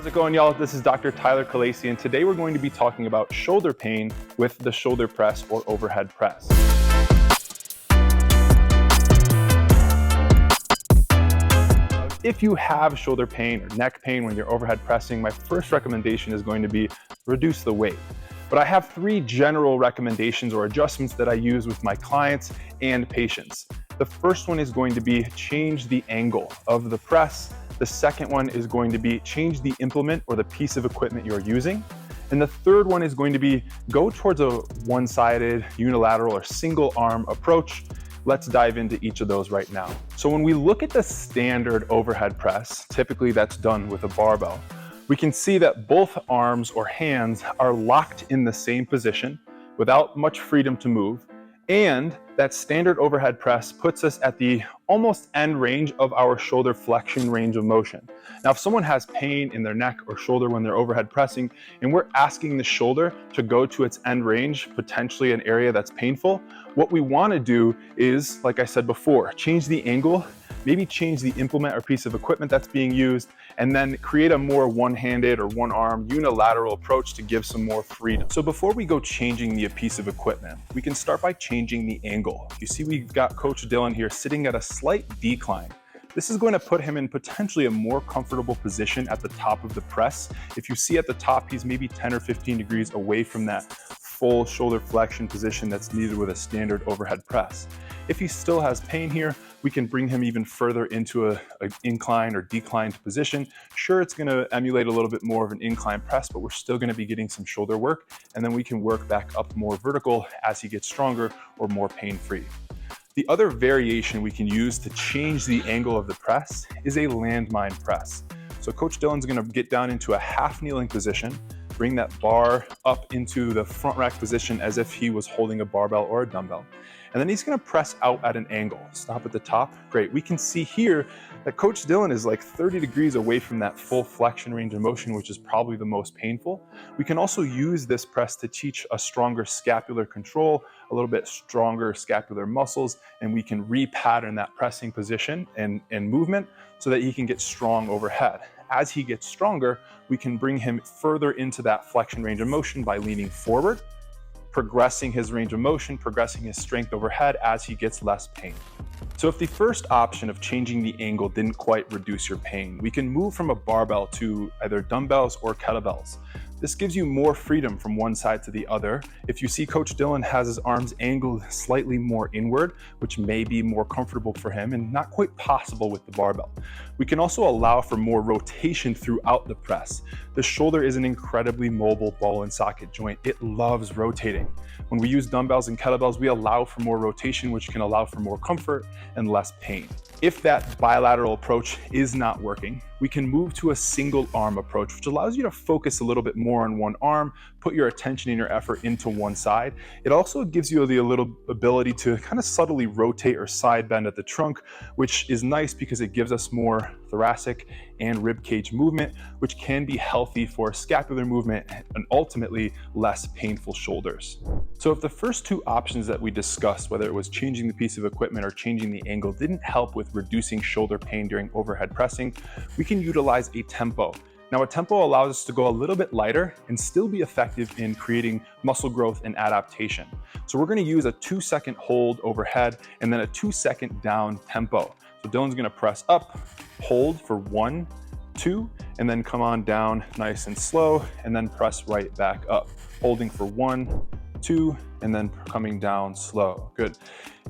How's it going, y'all? This is Dr. Tyler Khaleesi, and today we're going to be talking about shoulder pain with the shoulder press or overhead press. If you have shoulder pain or neck pain when you're overhead pressing, my first recommendation is going to be reduce the weight. But I have three general recommendations or adjustments that I use with my clients and patients. The first one is going to be change the angle of the press. The second one is going to be change the implement or the piece of equipment you're using. And the third one is going to be go towards a one-sided, unilateral, or single arm approach. Let's dive into each of those right now. So when we look at the standard overhead press, typically that's done with a barbell, we can see that both arms or hands are locked in the same position without much freedom to move. And that standard overhead press puts us at the almost end range of our shoulder flexion range of motion. Now, if someone has pain in their neck or shoulder when they're overhead pressing, and we're asking the shoulder to go to its end range, potentially an area that's painful, what we want to do is, like I said before, change the angle, maybe change the implement or piece of equipment that's being used, and then create a more one-handed or one-arm unilateral approach to give some more freedom. So before we go changing the piece of equipment, we can start by changing the angle. You see we've got Coach Dylan here sitting at a slight decline. This is going to put him in potentially a more comfortable position at the top of the press. If you see at the top, he's maybe 10 or 15 degrees away from that full shoulder flexion position that's needed with a standard overhead press. If he still has pain here, we can bring him even further into an incline or declined position. Sure, it's going to emulate a little bit more of an incline press, but we're still going to be getting some shoulder work, and then we can work back up more vertical as he gets stronger or more pain-free. The other variation we can use to change the angle of the press is a landmine press. So Coach Dylan's going to get down into a half kneeling position, bring that bar up into the front rack position as if he was holding a barbell or a dumbbell. And then he's going to press out at an angle. Stop at the top. Great. We can see here that Coach Dylan is like 30 degrees away from that full flexion range of motion, which is probably the most painful. We can also use this press to teach a stronger scapular control, a little bit stronger scapular muscles, and we can repattern that pressing position and movement so that he can get strong overhead. As he gets stronger, we can bring him further into that flexion range of motion by leaning forward, progressing his range of motion, progressing his strength overhead as he gets less pain. So if the first option of changing the angle didn't quite reduce your pain, we can move from a barbell to either dumbbells or kettlebells. This gives you more freedom from one side to the other. If you see Coach Dylan has his arms angled slightly more inward, which may be more comfortable for him and not quite possible with the barbell. We can also allow for more rotation throughout the press. The shoulder is an incredibly mobile ball and socket joint. It loves rotating. When we use dumbbells and kettlebells, we allow for more rotation, which can allow for more comfort and less pain. If that bilateral approach is not working, we can move to a single arm approach, which allows you to focus a little bit more on one arm, put your attention and your effort into one side. It also gives you the little ability to kind of subtly rotate or side bend at the trunk, which is nice because it gives us more thoracic and rib cage movement, which can be healthy for scapular movement and ultimately less painful shoulders. So if the first two options that we discussed, whether it was changing the piece of equipment or changing the angle, didn't help with reducing shoulder pain during overhead pressing, we can utilize a tempo. Now, a tempo allows us to go a little bit lighter and still be effective in creating muscle growth and adaptation. So we're going to use a 2-second hold overhead and then a 2-second down tempo. So Dylan's going to press up, hold for 1, 2, and then come on down nice and slow, and then press right back up, holding for 1, 2, and then coming down slow. Good.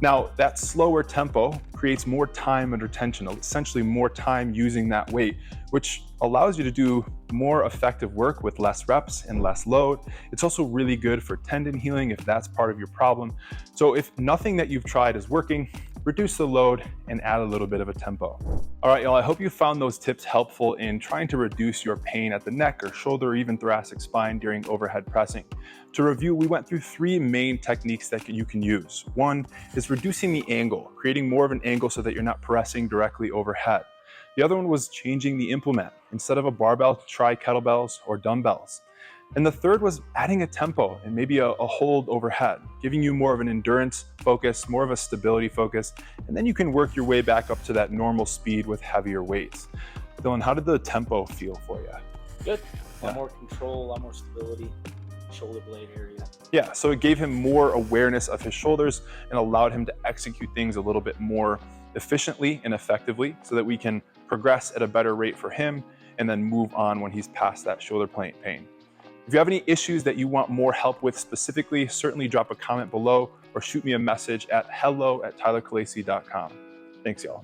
Now, that slower tempo creates more time under tension, essentially more time using that weight, which allows you to do more effective work with less reps and less load. It's also really good for tendon healing if that's part of your problem. So if nothing that you've tried is working, reduce the load and add a little bit of a tempo. All right, y'all, I hope you found those tips helpful in trying to reduce your pain at the neck or shoulder or even thoracic spine during overhead pressing. To review, we went through 3 main techniques that you can use. One is reducing the angle, creating more of an angle so that you're not pressing directly overhead. The other one was changing the implement. Instead of a barbell, try kettlebells or dumbbells. And the third was adding a tempo and maybe a hold overhead, giving you more of an endurance focus, more of a stability focus, and then you can work your way back up to that normal speed with heavier weights. Dylan, how did the tempo feel for you? Good. A lot Yeah. more control, a lot more stability, shoulder blade area. Yeah, so it gave him more awareness of his shoulders and allowed him to execute things a little bit more efficiently and effectively so that we can progress at a better rate for him and then move on when he's past that shoulder pain. If you have any issues that you want more help with specifically, certainly drop a comment below or shoot me a message at hello@tylercalasi.com. Thanks, y'all.